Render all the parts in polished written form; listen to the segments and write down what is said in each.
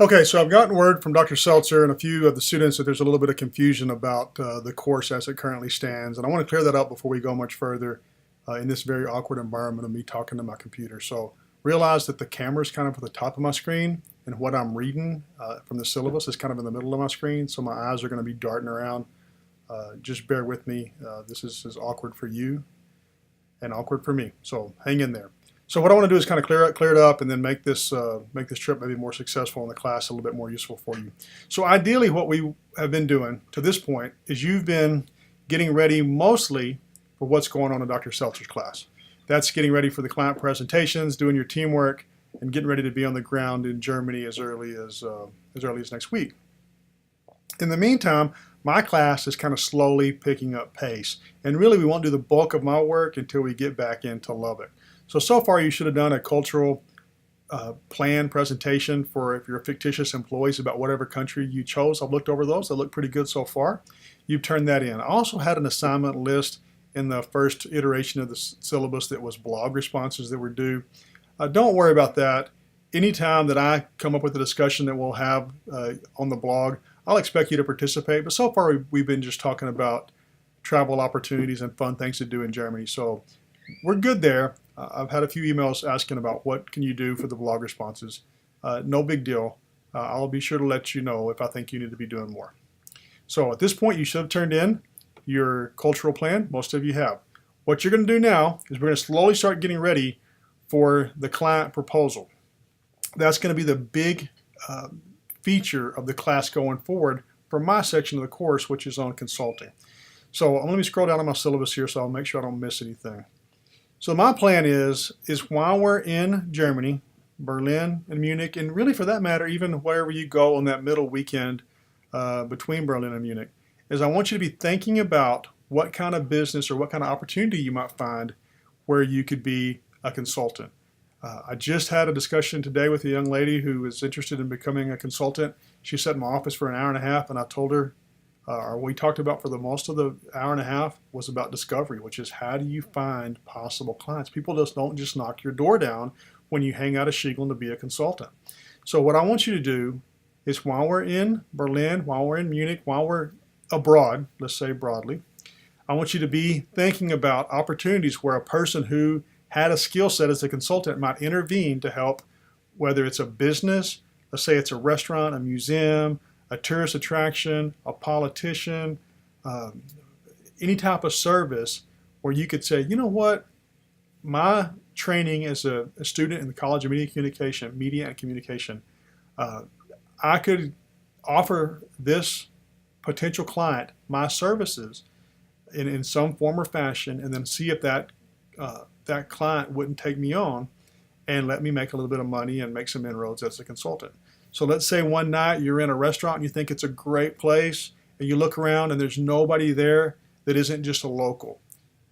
Okay, so I've gotten word from Dr. Seltzer and a few of the students that there's a little bit of confusion about the course as it currently stands. And I want to clear that up before we go much further in this very awkward environment of me talking to my computer. So realize that the camera is kind of at the top of my screen, and what I'm reading from the syllabus is kind of in the middle of my screen. So my eyes are going to be darting around. Just bear with me. This is as awkward for you and awkward for me. So hang in there. So what I want to do is kind of clear it up and then make this trip maybe more successful in the class, a little bit more useful for you. So ideally what we have been doing to this point is you've been getting ready mostly for what's going on in Dr. Seltzer's class. That's getting ready for the client presentations, doing your teamwork, and getting ready to be on the ground in Germany as early as next week. In the meantime, my class is kind of slowly picking up pace. And really we won't do the bulk of my work until we get back into Lubbock. So far you should have done a cultural plan presentation for if you're fictitious employees about whatever country you chose. I've looked over those. They look pretty good so far. You've turned that in. I also had an assignment list in the first iteration of the syllabus that was blog responses that were due. Don't worry about that. Anytime that I come up with a discussion that we'll have on the blog, I'll expect you to participate. But so far we've been just talking about travel opportunities and fun things to do in Germany. So we're good there. I've had a few emails asking about what can you do for the blog responses. No big deal. I'll be sure to let you know if I think you need to be doing more. So at this point you should have turned in your cultural plan. Most of you have. What you're going to do now is we're going to slowly start getting ready for the client proposal. That's going to be the big feature of the class going forward for my section of the course, which is on consulting. So let me scroll down on my syllabus here so I'll make sure I don't miss anything. So my plan is while we're in Germany, Berlin and Munich, and really for that matter, even wherever you go on that middle weekend between Berlin and Munich, is I want you to be thinking about what kind of business or what kind of opportunity you might find where you could be a consultant. I just had a discussion today with a young lady who is interested in becoming a consultant. She sat in my office for an hour and a half, and I told her, we talked about for the most of the hour and a half was about discovery, which is how do you find possible clients? People just don't just knock your door down when you hang out a shingle to be a consultant. So what I want you to do is while we're in Berlin, while we're in Munich, while we're abroad, let's say broadly, I want you to be thinking about opportunities where a person who had a skill set as a consultant might intervene to help, whether it's a business, let's say it's a restaurant, a museum, a tourist attraction, a politician, any type of service where you could say, you know what, my training as a student in the College of Media and Communication, I could offer this potential client my services in some form or fashion, and then see if that client wouldn't take me on and let me make a little bit of money and make some inroads as a consultant. So let's say one night you're in a restaurant and you think it's a great place, and you look around and there's nobody there that isn't just a local.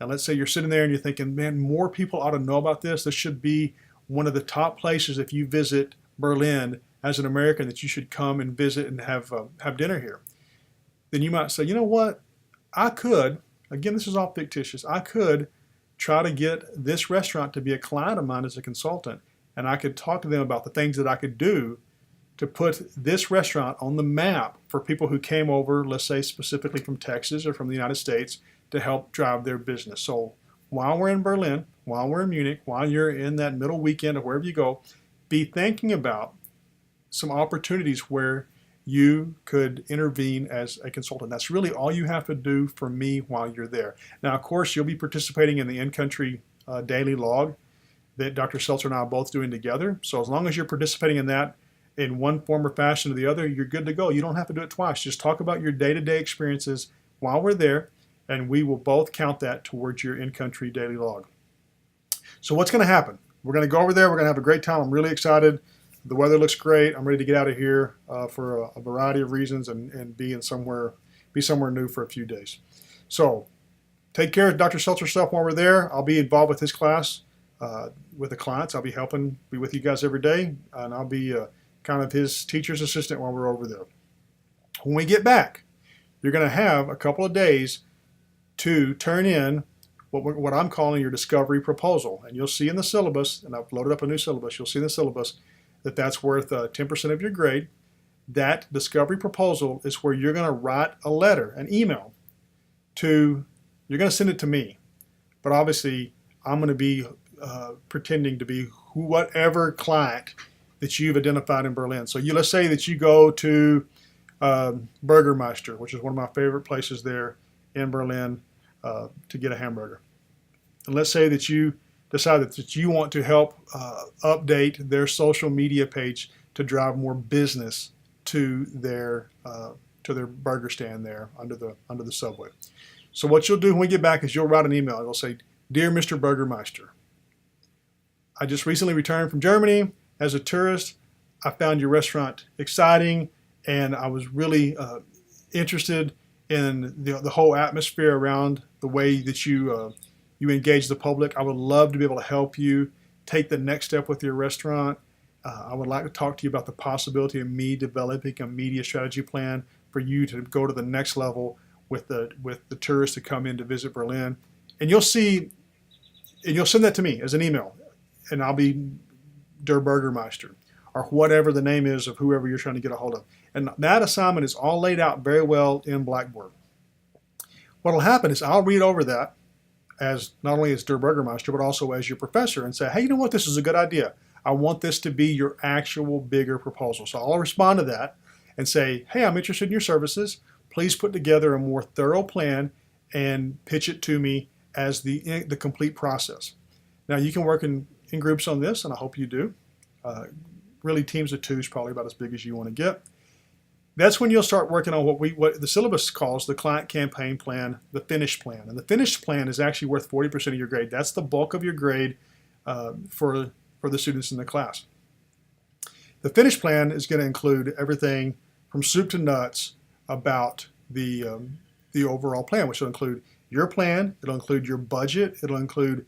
And let's say you're sitting there and you're thinking, man, more people ought to know about this. This should be one of the top places if you visit Berlin as an American that you should come and visit and have dinner here. Then you might say, you know what, I could, again, this is all fictitious, I could try to get this restaurant to be a client of mine as a consultant, and I could talk to them about the things that I could do to put this restaurant on the map for people who came over, let's say specifically from Texas or from the United States, to help drive their business. So while we're in Berlin, while we're in Munich, while you're in that middle weekend or wherever you go, be thinking about some opportunities where you could intervene as a consultant. That's really all you have to do for me while you're there. Now, of course, you'll be participating in the in-country daily log that Dr. Seltzer and I are both doing together. So as long as you're participating in that in one form or fashion or the other, you're good to go. You don't have to do it twice. Just talk about your day-to-day experiences while we're there, and we will both count that towards your in-country daily log. So what's going to happen? We're going to go over there. We're going to have a great time. I'm really excited. The weather looks great. I'm ready to get out of here for a variety of reasons and be somewhere new for a few days. So take care of Dr. Seltzer's stuff while we're there. I'll be involved with his class with the clients. I'll be be with you guys every day, and I'll be kind of his teacher's assistant while we're over there. When we get back, you're going to have a couple of days to turn in what I'm calling your discovery proposal. And you'll see in the syllabus, and I've loaded up a new syllabus, you'll see in the syllabus that that's worth 10% of your grade. That discovery proposal is where you're going to write a letter, an email to, you're going to send it to me. But obviously, I'm going to be pretending to be whatever client that you've identified in Berlin. So let's say that you go to Burgermeister, which is one of my favorite places there in Berlin to get a hamburger. And let's say that you decide that you want to help update their social media page to drive more business to their burger stand there under the subway. So what you'll do when we get back is you'll write an email. It'll say, "Dear Mr. Burgermeister, I just recently returned from Germany as a tourist. I found your restaurant exciting, and I was really interested in the whole atmosphere around the way that you engage the public. I would love to be able to help you take the next step with your restaurant. I would like to talk to you about the possibility of me developing a media strategy plan for you to go to the next level with the tourists that come in to visit Berlin." And you'll see, and you'll send that to me as an email, and I'll be Der Burgermeister, or whatever the name is of whoever you're trying to get a hold of. And that assignment is all laid out very well in Blackboard. What will happen is I'll read over that as not only as Der Burgermeister, but also as your professor, and say, "Hey, you know what? This is a good idea. I want this to be your actual bigger proposal." So I'll respond to that and say, "Hey, I'm interested in your services. Please put together a more thorough plan and pitch it to me as the complete process." Now, you can work in groups on this, and I hope you do. Really, teams of two is probably about as big as you want to get. That's when you'll start working on what the syllabus calls the client campaign plan, the finished plan. And the finished plan is actually worth 40% of your grade. That's the bulk of your grade for the students in the class. The finished plan is going to include everything from soup to nuts about the overall plan, which will include your plan, it'll include your budget, it'll include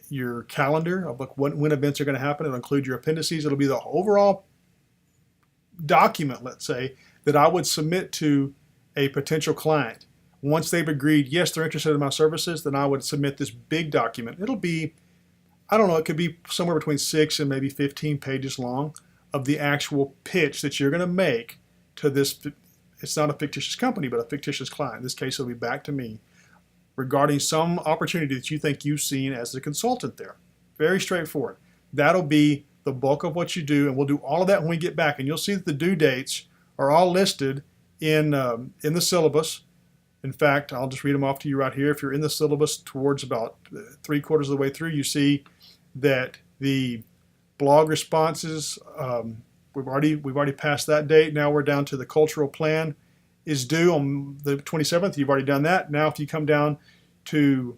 your calendar of when events are going to happen, it'll include your appendices, it'll be the overall document, let's say, that I would submit to a potential client. Once they've agreed, yes, they're interested in my services, then I would submit this big document. It'll be, I don't know, it could be somewhere between 6 and maybe 15 pages long of the actual pitch that you're going to make to this. It's not a fictitious company, but a fictitious client. In this case, it'll be back to me regarding some opportunity that you think you've seen as a consultant there. Very straightforward. That'll be the bulk of what you do, and we'll do all of that when we get back. And you'll see that the due dates are all listed in the syllabus. In fact, I'll just read them off to you right here. If you're in the syllabus towards about 3/4 of the way through, you see that the blog responses, we've already passed that date. Now we're down to the cultural plan is due on the 27th. You've already done that. Now if you come down to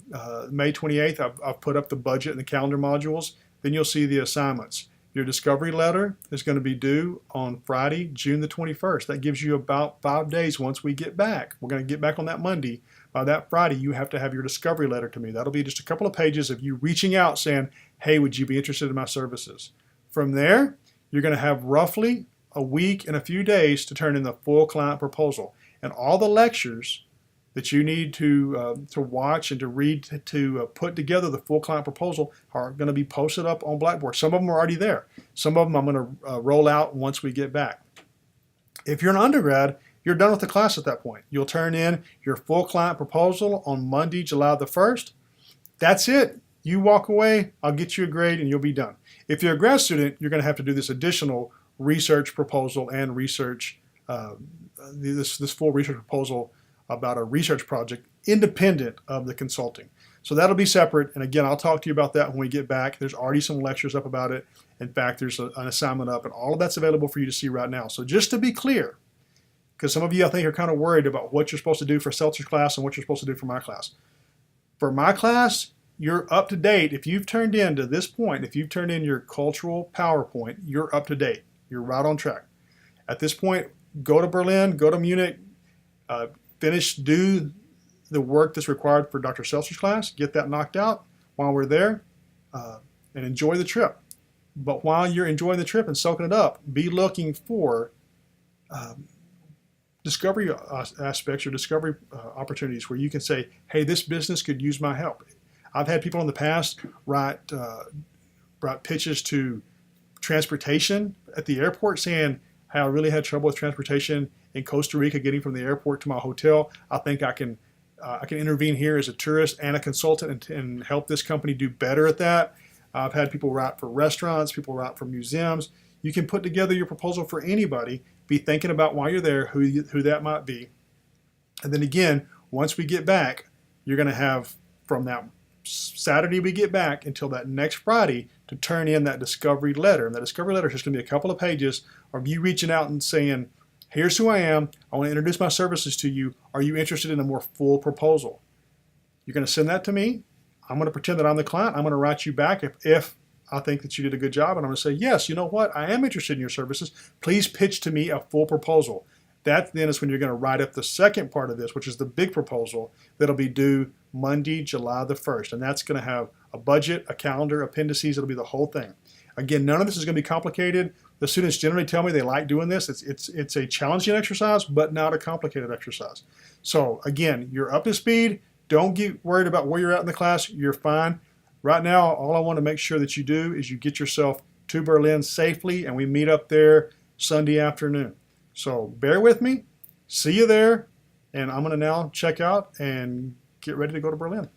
May 28th, I've put up the budget and the calendar modules. Then you'll see the assignments. Your discovery letter is going to be due on Friday, June the 21st. That gives you about 5 days once we get back. We're going to get back on that Monday. By that Friday, you have to have your discovery letter to me. That'll be just a couple of pages of you reaching out saying, "Hey, would you be interested in my services?" From there, you're going to have roughly a week and a few days to turn in the full client proposal. And all the lectures that you need to watch and to read to put together the full client proposal are going to be posted up on Blackboard. Some of them are already there. Some of them I'm going to roll out once we get back. If you're an undergrad, you're done with the class at that point. You'll turn in your full client proposal on Monday, July the 1st. That's it. You walk away, I'll get you a grade, and you'll be done. If you're a grad student, you're going to have to do this additional research proposal and research, this full research proposal about a research project independent of the consulting. So that'll be separate. And again, I'll talk to you about that when we get back. There's already some lectures up about it. In fact, there's an assignment up, and all of that's available for you to see right now. So just to be clear, because some of you, I think, are kind of worried about what you're supposed to do for Seltzer's class and what you're supposed to do for my class. For my class, you're up to date. If you've turned in to this point, if you've turned in your cultural PowerPoint, you're up to date. You're right on track. At this point, go to Berlin, go to Munich, do the work that's required for Dr. Seltzer's class, get that knocked out while we're there, and enjoy the trip. But while you're enjoying the trip and soaking it up, be looking for discovery aspects or discovery opportunities where you can say, "Hey, this business could use my help." I've had people in the past write pitches to transportation at the airport saying, hey, I really had trouble with transportation in Costa Rica getting from the airport to my hotel. I think I can intervene here as a tourist and a consultant and help this company do better at that. I've had people write for restaurants, people write for museums. You can put together your proposal for anybody, be thinking about why you're there, who that might be. And then again, once we get back, you're going to have from that Saturday we get back until that next Friday to turn in that discovery letter. And that discovery letter is just going to be a couple of pages of you reaching out and saying, here's who I am. I want to introduce my services to you. Are you interested in a more full proposal? You're going to send that to me. I'm going to pretend that I'm the client. I'm going to write you back if I think that you did a good job. And I'm going to say, yes, you know what? I am interested in your services. Please pitch to me a full proposal. That then is when you're going to write up the second part of this, which is the big proposal that'll be due Monday, July the 1st. And that's going to have a budget, a calendar, appendices. It'll be the whole thing. Again, none of this is going to be complicated. The students generally tell me they like doing this. It's a challenging exercise, but not a complicated exercise. So again, you're up to speed. Don't get worried about where you're at in the class. You're fine. Right now, all I want to make sure that you do is you get yourself to Berlin safely, and we meet up there Sunday afternoon. So bear with me. See you there. And I'm going to now check out and get ready to go to Berlin.